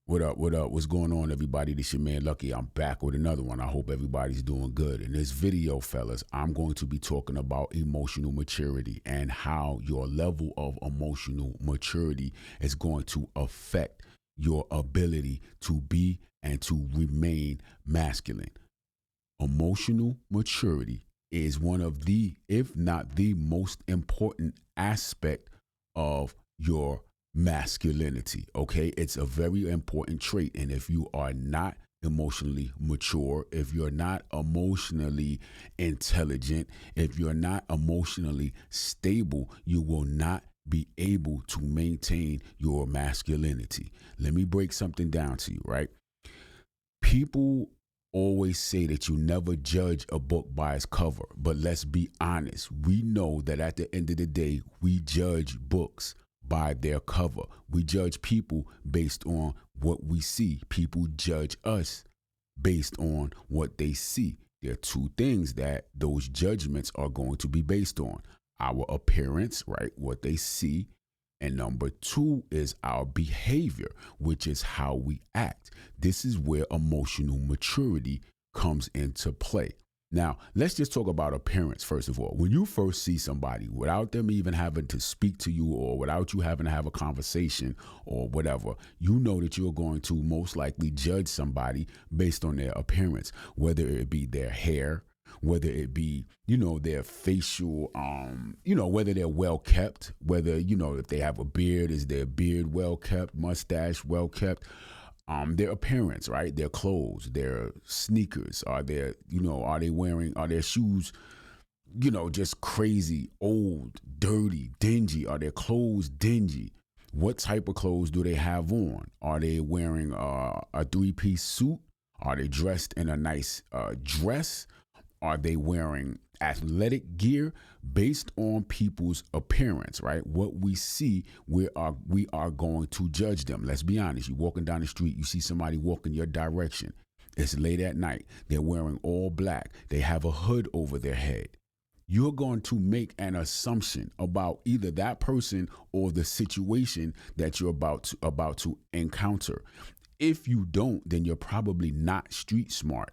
What up? What up? What's going on, everybody? This your man Lucky. I'm back with another one. I hope everybody's doing good. In this video, fellas, I'm going to be talking about emotional maturity and how your level of emotional maturity is going to affect your ability to be and to remain masculine. Emotional maturity is one of the, if not the most important aspect of your masculinity. Okay, it's a very important trait, and if you are not emotionally mature, if you're not emotionally intelligent, if you're not emotionally stable, you will not be able to maintain your masculinity. Let me break something down to you, right? People always say that you never judge a book by its cover, but let's be honest. We know that at the end of the day, we judge books by their cover. We judge people based on what we see. People judge us based on what they see. There are two things that those judgments are going to be based on: our appearance, right? What they see. And number two is our behavior, which is how we act. This is where emotional maturity comes into play. Now, let's just talk about appearance first of all. When you first see somebody, without them even having to speak to you or without you having to have a conversation or whatever, you know that you're going to most likely judge somebody based on their appearance, whether it be their hair, whether it be, their facial, whether they're well kept, whether, if they have a beard, is their beard well kept, mustache well kept, their appearance, right? Their clothes, their sneakers, are their shoes, just crazy, old, dirty, dingy? Are their clothes dingy? What type of clothes do they have on? Are they wearing a three-piece suit? Are they dressed in a nice dress? Are they wearing athletic gear? Based on people's appearance, right? What we see, we are going to judge them. Let's be honest. You're walking down the street, you see somebody walking your direction. It's late at night. They're wearing all black. They have a hood over their head. You're going to make an assumption about either that person or the situation that you're about to encounter. If you don't, then you're probably not street smart.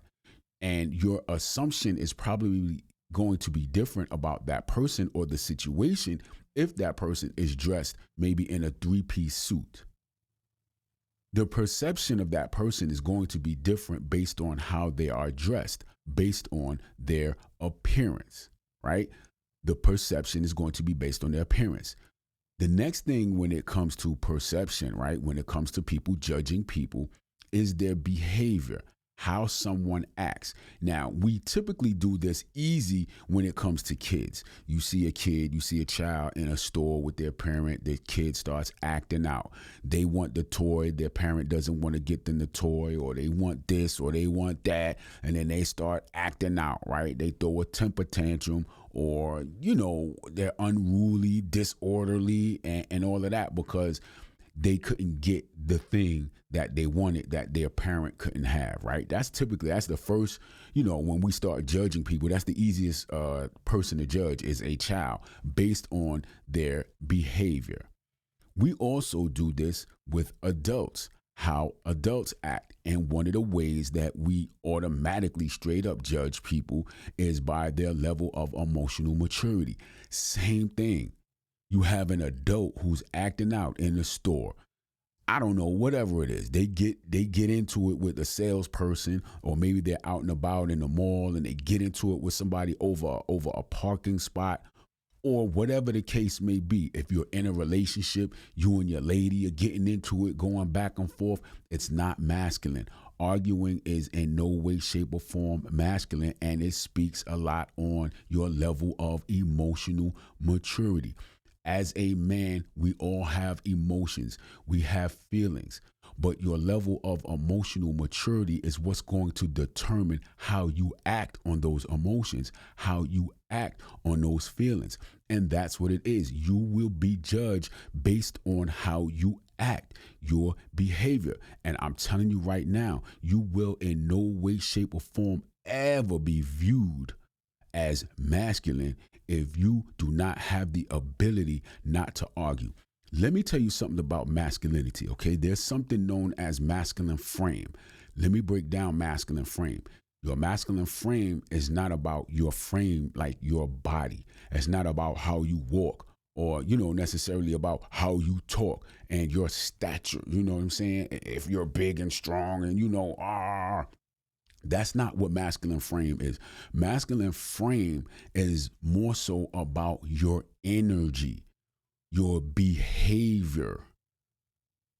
And your assumption is probably going to be different about that person or the situation if that person is dressed maybe in a three-piece suit. The perception of that person is going to be different based on how they are dressed, based on their appearance, right? The perception is going to be based on their appearance. The next thing when it comes to perception, right, when it comes to people judging people, is their behavior, how someone acts. Now, we typically do this easy when it comes to kids. You see a child in a store with their parent, the kid starts acting out. They want the toy, their parent doesn't want to get them the toy, or they want this or they want that, and then they start acting out, right? They throw a temper tantrum, or, they're unruly, disorderly, and all of that because they couldn't get the thing that they wanted that their parent couldn't have, right? That's the first, when we start judging people, that's the easiest person to judge is a child based on their behavior. We also do this with adults, how adults act. And one of the ways that we automatically straight up judge people is by their level of emotional maturity. Same thing. You have an adult who's acting out in the store. I don't know, whatever it is. They get into it with a salesperson, or maybe they're out and about in the mall and they get into it with somebody over a parking spot, or whatever the case may be. If you're in a relationship, you and your lady are getting into it, going back and forth, it's not masculine. Arguing is in no way, shape, or form masculine, and it speaks a lot on your level of emotional maturity. As a man, we all have emotions. We have feelings. But your level of emotional maturity is what's going to determine how you act on those emotions, how you act on those feelings. And that's what it is. You will be judged based on how you act, your behavior. And I'm telling you right now, you will in no way, shape, or form ever be viewed as masculine if you do not have the ability not to argue. Let me tell you something about masculinity, okay? There's something known as masculine frame. Let me break down masculine frame. Your masculine frame is not about your frame, like your body. It's not about how you walk or, necessarily about how you talk and your stature. You know what I'm saying? If you're big and strong and, that's not what masculine frame is. Masculine frame is more so about your energy, your behavior,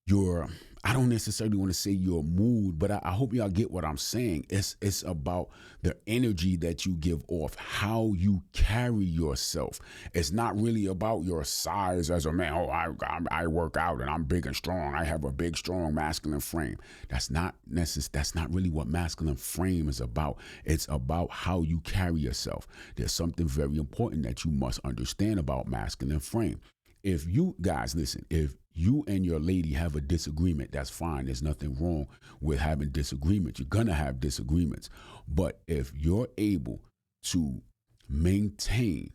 your, I don't necessarily want to say your mood, but I hope y'all get what I'm saying. It's about the energy that you give off, how you carry yourself. It's not really about your size as a man. Oh, I work out and I'm big and strong. I have a big, strong masculine frame. That's not That's not really what masculine frame is about. It's about how you carry yourself. There's something very important that you must understand about masculine frame. If you guys listen, if you and your lady have a disagreement, that's fine. There's nothing wrong with having disagreements. You're going to have disagreements. But if you're able to maintain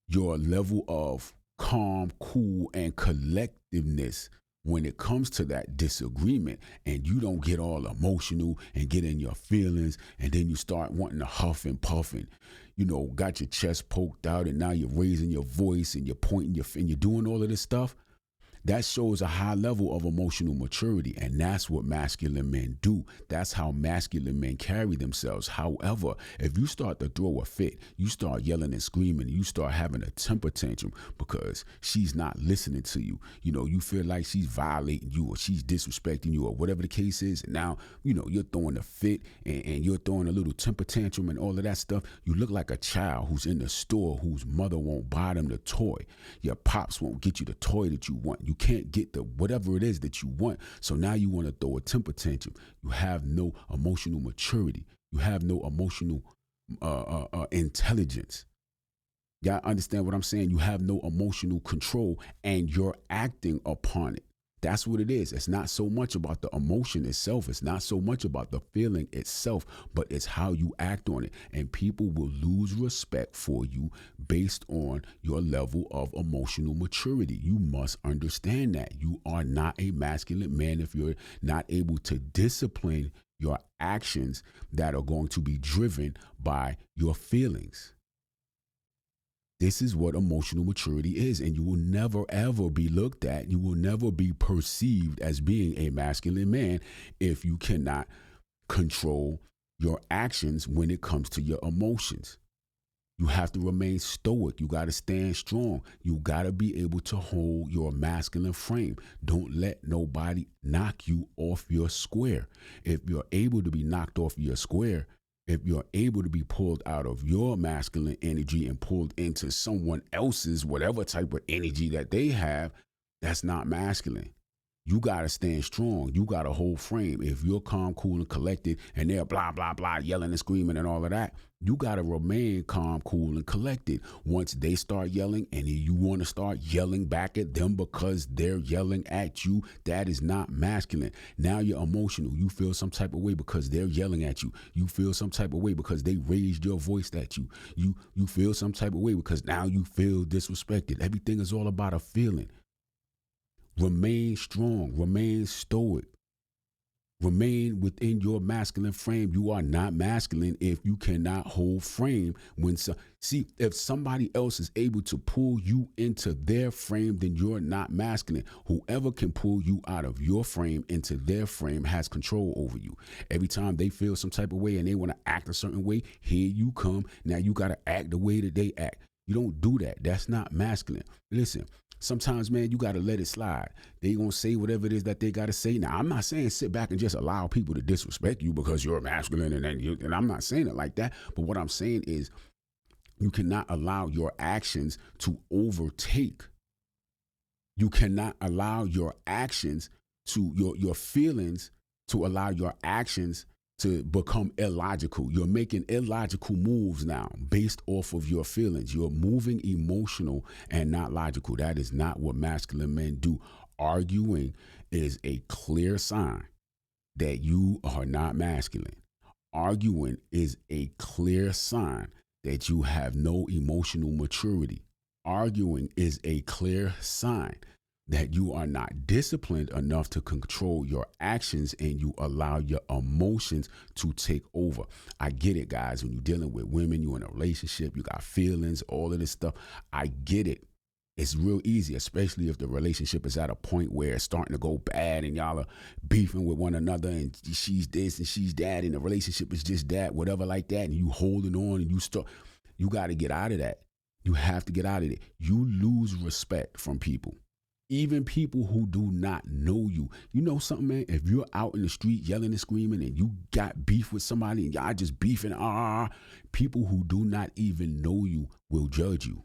your level of calm, cool, and collectiveness when it comes to that disagreement, and you don't get all emotional and get in your feelings, and then you start wanting to huff and puff and, got your chest poked out, and now you're raising your voice and you're pointing your finger, you're doing all of this stuff, that shows a high level of emotional maturity. And that's what masculine men do. That's how masculine men carry themselves. However, if you start to throw a fit, you start yelling and screaming, you start having a temper tantrum because she's not listening to you. You feel like she's violating you or she's disrespecting you or whatever the case is. And now, you're throwing a fit and you're throwing a little temper tantrum and all of that stuff. You look like a child who's in the store whose mother won't buy them the toy. Your pops won't get you the toy that you want. You can't get the whatever it is that you want. So now you want to throw a temper tantrum. You have no emotional maturity. You have no emotional intelligence. Y'all understand what I'm saying? You have no emotional control and you're acting upon it. That's what it is. It's not so much about the emotion itself. It's not so much about the feeling itself, but it's how you act on it. And people will lose respect for you based on your level of emotional maturity. You must understand that. You are not a masculine man if you're not able to discipline your actions that are going to be driven by your feelings. This is what emotional maturity is, and you will never, ever be looked at. You will never be perceived as being a masculine man if you cannot control your actions when it comes to your emotions. You have to remain stoic. You got to stand strong. You got to be able to hold your masculine frame. Don't let nobody knock you off your square. If you're able to be knocked off your square, if you're able to be pulled out of your masculine energy and pulled into someone else's whatever type of energy that they have, that's not masculine. You got to stand strong. You got a whole frame. If you're calm, cool, and collected, and they're blah, blah, blah, yelling and screaming and all of that, you got to remain calm, cool, and collected. Once they start yelling and you want to start yelling back at them because they're yelling at you, that is not masculine. Now you're emotional. You feel some type of way because they're yelling at you. You feel some type of way because they raised your voice at you. You feel some type of way because now you feel disrespected. Everything is all about a feeling. Remain strong, remain stoic, remain within your masculine frame. You are not masculine if you cannot hold frame. See, if somebody else is able to pull you into their frame, then you're not masculine. Whoever can pull you out of your frame into their frame has control over you. Every time they feel some type of way and they want to act a certain way, here you come. Now you got to act the way that they act. You don't do that. That's not masculine. Listen. Sometimes, man, you got to let it slide. They going to say whatever it is that they got to say. Now, I'm not saying sit back and just allow people to disrespect you because you're masculine and I'm not saying it like that. But what I'm saying is you cannot allow your actions to overtake. You cannot allow your actions to your feelings to allow your actions to become illogical. You're making illogical moves now based off of your feelings. You're moving emotional and not logical. That is not what masculine men do. Arguing is a clear sign that you are not masculine. Arguing is a clear sign that you have no emotional maturity. Arguing is a clear sign that you are not disciplined enough to control your actions and you allow your emotions to take over. I get it, guys. When you're dealing with women, you're in a relationship, you got feelings, all of this stuff. I get it. It's real easy, especially if the relationship is at a point where it's starting to go bad and y'all are beefing with one another and she's this and she's that and the relationship is just that, whatever like that, and you holding on and you got to get out of that. You have to get out of it. You lose respect from people. Even people who do not know you. You know something, man? If you're out in the street yelling and screaming and you got beef with somebody and y'all just beefing, people who do not even know you will judge you.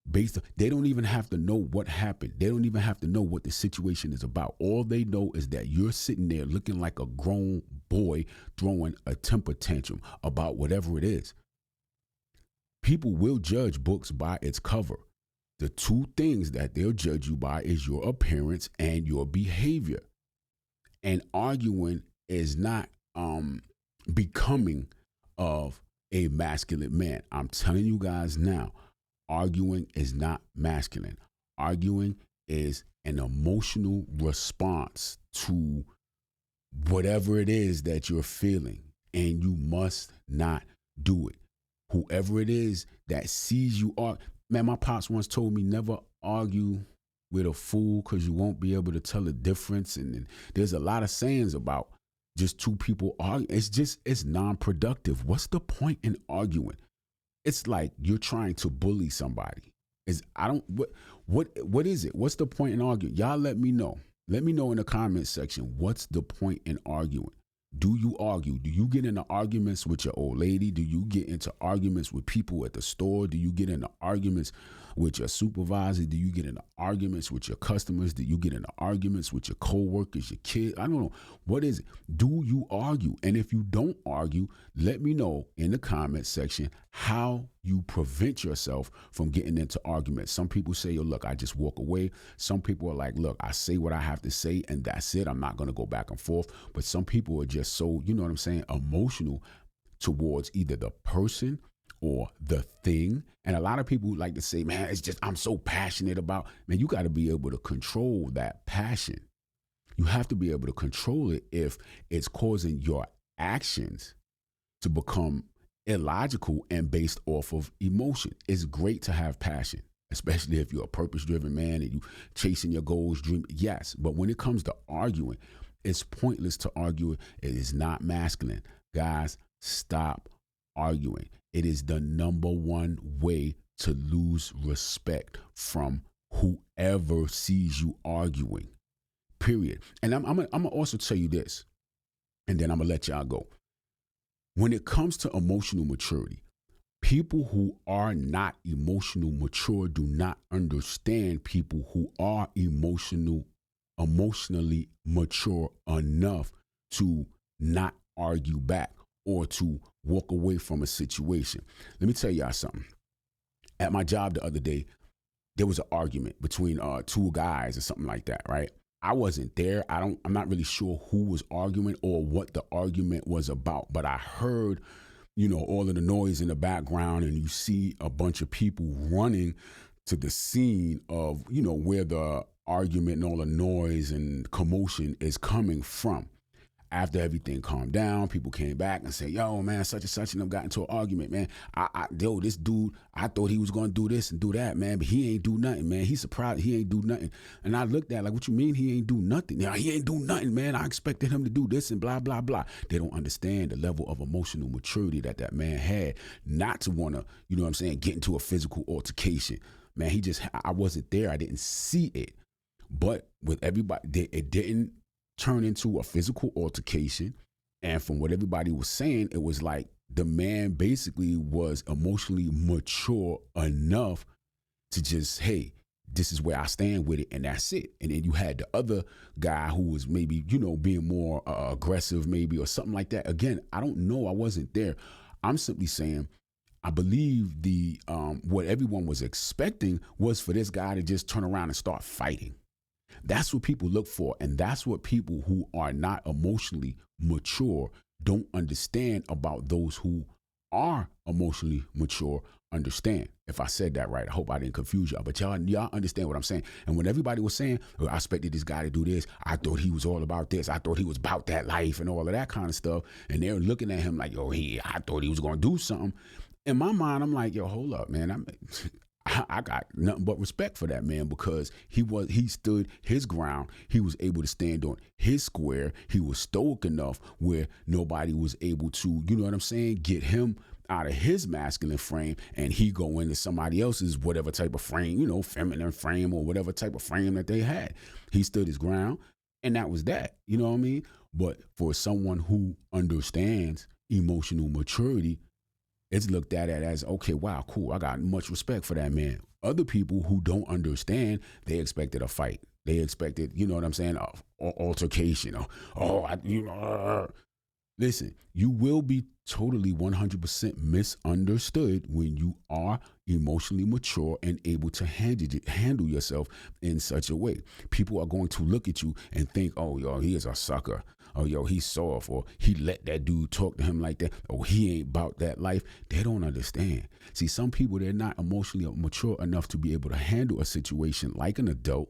They don't even have to know what happened. They don't even have to know what the situation is about. All they know is that you're sitting there looking like a grown boy throwing a temper tantrum about whatever it is. People will judge books by its cover. The two things that they'll judge you by is your appearance and your behavior. And arguing is not becoming of a masculine man. I'm telling you guys now, arguing is not masculine. Arguing is an emotional response to whatever it is that you're feeling, and you must not do it. Whoever it is that sees you man, my pops once told me never argue with a fool because you won't be able to tell the difference. And there's a lot of sayings about just two people arguing. It's non-productive. What's the point in arguing? It's like you're trying to bully somebody. What is it? What's the point in arguing? Y'all let me know. Let me know in the comment section. What's the point in arguing? Do you argue? Do you get into arguments with your old lady? Do you get into arguments with people at the store? Do you get into arguments with your supervisor? Do you get into arguments with your customers? Do you get into arguments with your coworkers, your kids? I don't know. What is it? Do you argue? And if you don't argue, let me know in the comment section how you prevent yourself from getting into arguments. Some people say, look, I just walk away. Some people are like, look, I say what I have to say and that's it. I'm not going to go back and forth. But some people are just so, you know what I'm saying, emotional towards either the person or the thing. And a lot of people like to say, man, it's just, I'm so passionate about, man, you got to be able to control that passion. You have to be able to control it if it's causing your actions to become illogical and based off of emotion. It's great to have passion, especially if you're a purpose-driven man and you chasing your goals, dream. Yes, but when it comes to arguing, it's pointless to argue. It is not masculine. Guys, stop arguing. It is the number one way to lose respect from whoever sees you arguing, period. And I'm gonna also tell you this, and then I'm gonna let y'all go. When it comes to emotional maturity, people who are not emotional mature do not understand people who are emotionally mature enough to not argue back or to walk away from a situation. Let me tell y'all something. At my job the other day, there was an argument between two guys or something like that, right? I wasn't there. I'm not really sure who was arguing or what the argument was about, but I heard, all of the noise in the background, and you see a bunch of people running to the scene of, where the argument and all the noise and commotion is coming from. After everything calmed down, people came back and said, yo, man, such and such, and I've gotten into an argument, man. This dude, I thought he was going to do this and do that, man, but he ain't do nothing, man. He's surprised he ain't do nothing. And I looked at like, what you mean he ain't do nothing? Yeah, he ain't do nothing, man. I expected him to do this and blah, blah, blah. They don't understand the level of emotional maturity that man had not to want to, get into a physical altercation. Man, I wasn't there. I didn't see it. But with everybody, it didn't turn into a physical altercation. And from what everybody was saying, it was like the man basically was emotionally mature enough to just, hey, this is where I stand with it, and that's it. And then you had the other guy who was maybe, being more aggressive maybe or something like that. Again, I don't know. I wasn't there. I'm simply saying I believe what everyone was expecting was for this guy to just turn around and start fighting. That's what people look for. And that's what people who are not emotionally mature don't understand about those who are emotionally mature understand. If I said that right, I hope I didn't confuse y'all. But y'all understand what I'm saying. And when everybody was saying, oh, I expected this guy to do this, I thought he was all about this, I thought he was about that life and all of that kind of stuff. And they're looking at him like, yo, I thought he was gonna do something. In my mind, I'm like, yo, hold up, man. I got nothing but respect for that man, because he stood his ground. He was able to stand on his square. He was stoic enough where nobody was able to, you know what I'm saying, get him out of his masculine frame, and he go into somebody else's whatever type of frame, you know, feminine frame or whatever type of frame that they had. He stood his ground, and that was that. You know what I mean? But for someone who understands emotional maturity, it's looked at it as, okay, wow, cool. I got much respect for that man. Other people who don't understand, they expected a fight. They expected, you know what I'm saying, altercation. Listen, you will be totally 100% misunderstood when you are emotionally mature and able to handle yourself in such a way. People are going to look at you and think, oh, yo, he is a sucker. Oh, yo, he's soft, or he let that dude talk to him like that. Oh, he ain't about that life. They don't understand. See, some people, they're not emotionally mature enough to be able to handle a situation like an adult,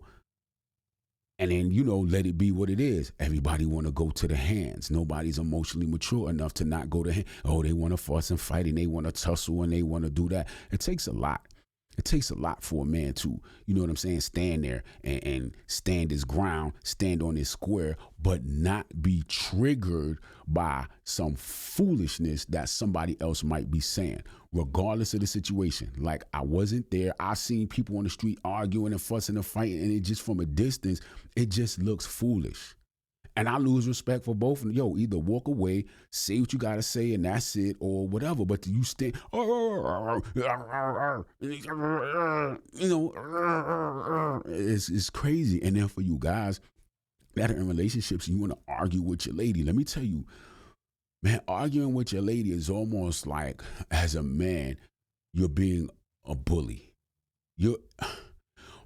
and then, you know, let it be what it is. Everybody want to go to the hands. Nobody's emotionally mature enough to not go to hands. Oh, they want to fuss and fight, and they want to tussle, and they want to do that. It takes a lot. It takes a lot for a man to, you know what I'm saying, stand there and stand his ground, stand on his square, but not be triggered by some foolishness that somebody else might be saying, regardless of the situation. Like, I wasn't there. I seen people on the street arguing and fussing and fighting, and it just from a distance, it just looks foolish. And I lose respect for both of them. Yo, either walk away, say what you got to say, and that's it, or whatever. But you stand, you know, it's crazy. And then for you guys that are in relationships and you want to argue with your lady, let me tell you, man, arguing with your lady is almost like, as a man, you're being a bully.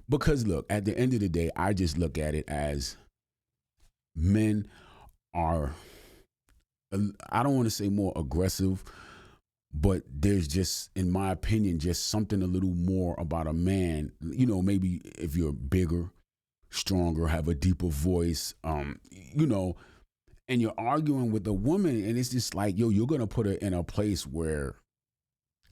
Because look, at the end of the day, I just look at it as, men are, I don't want to say more aggressive, but there's just, in my opinion, just something a little more about a man. You know, maybe if you're bigger, stronger, have a deeper voice, you know, and you're arguing with a woman, and it's just like, yo, you're going to put her in a place where,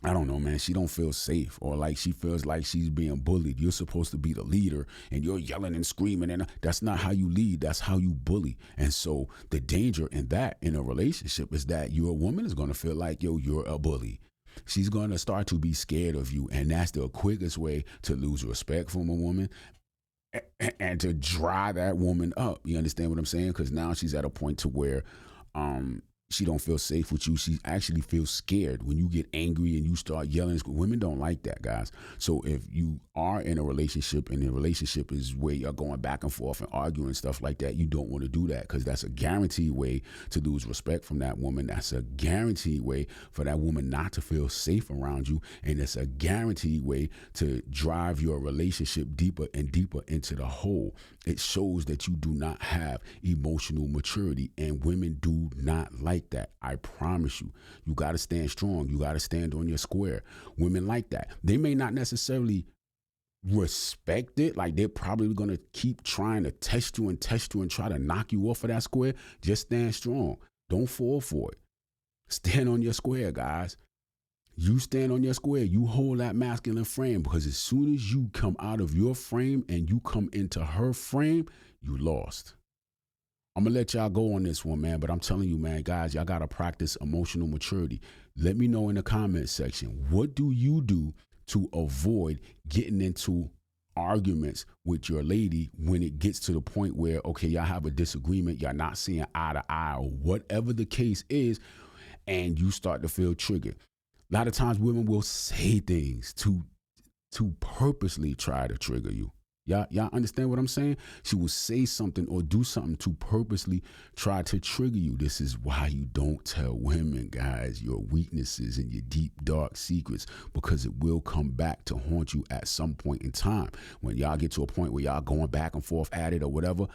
I don't know, man, she don't feel safe, or like she feels like she's being bullied. You're supposed to be the leader, and you're yelling and screaming, and that's not how you lead. That's how you bully. And so the danger in that, in a relationship, is that your woman is going to feel like, yo, you're a bully. She's going to start to be scared of you, and that's the quickest way to lose respect from a woman and to dry that woman up. You understand what I'm saying? Because now she's at a point to where she don't feel safe with you. She actually feels scared when you get angry and you start yelling. Women don't like that, guys. So if you are in a relationship, and the relationship is where you're going back and forth and arguing and stuff like that, you don't want to do that, because that's a guaranteed way to lose respect from that woman. That's a guaranteed way for that woman not to feel safe around you. And it's a guaranteed way to drive your relationship deeper and deeper into the hole. It shows that you do not have emotional maturity, and women do not like that. I promise you. You got to stand strong. You got to stand on your square. Women like that. They may not necessarily respect it. Like, they're probably going to keep trying to test you and try to knock you off of that square. Just stand strong. Don't fall for it. Stand on your square, guys. You stand on your square. You hold that masculine frame, because as soon as you come out of your frame and you come into her frame, you lost. I'm going to let y'all go on this one, man. But I'm telling you, man, guys, y'all got to practice emotional maturity. Let me know in the comment section, what do you do to avoid getting into arguments with your lady when it gets to the point where, okay, y'all have a disagreement, y'all not seeing eye to eye, or whatever the case is, and you start to feel triggered. A lot of times women will say things to purposely try to trigger you. Y'all understand what I'm saying? She will say something or do something to purposely try to trigger you. This is why you don't tell women, guys, your weaknesses and your deep, dark secrets, because it will come back to haunt you at some point in time. When y'all get to a point where y'all going back and forth at it or whatever,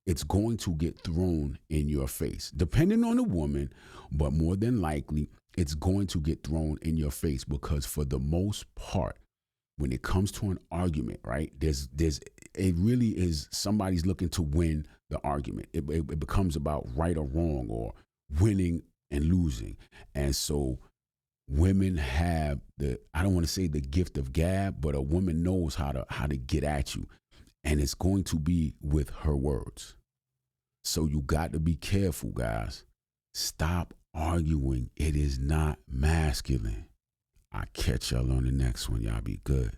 it's going to get thrown in your face, depending on the woman, but more than likely, it's going to get thrown in your face because for the most part, when it comes to an argument, right, it really is somebody's looking to win the argument. It becomes about right or wrong or winning and losing. And so women have I don't want to say the gift of gab, but a woman knows how to get at you. And it's going to be with her words. So you got to be careful, guys. Stop arguing. It is not masculine. I'll catch y'all on the next one. Y'all be good.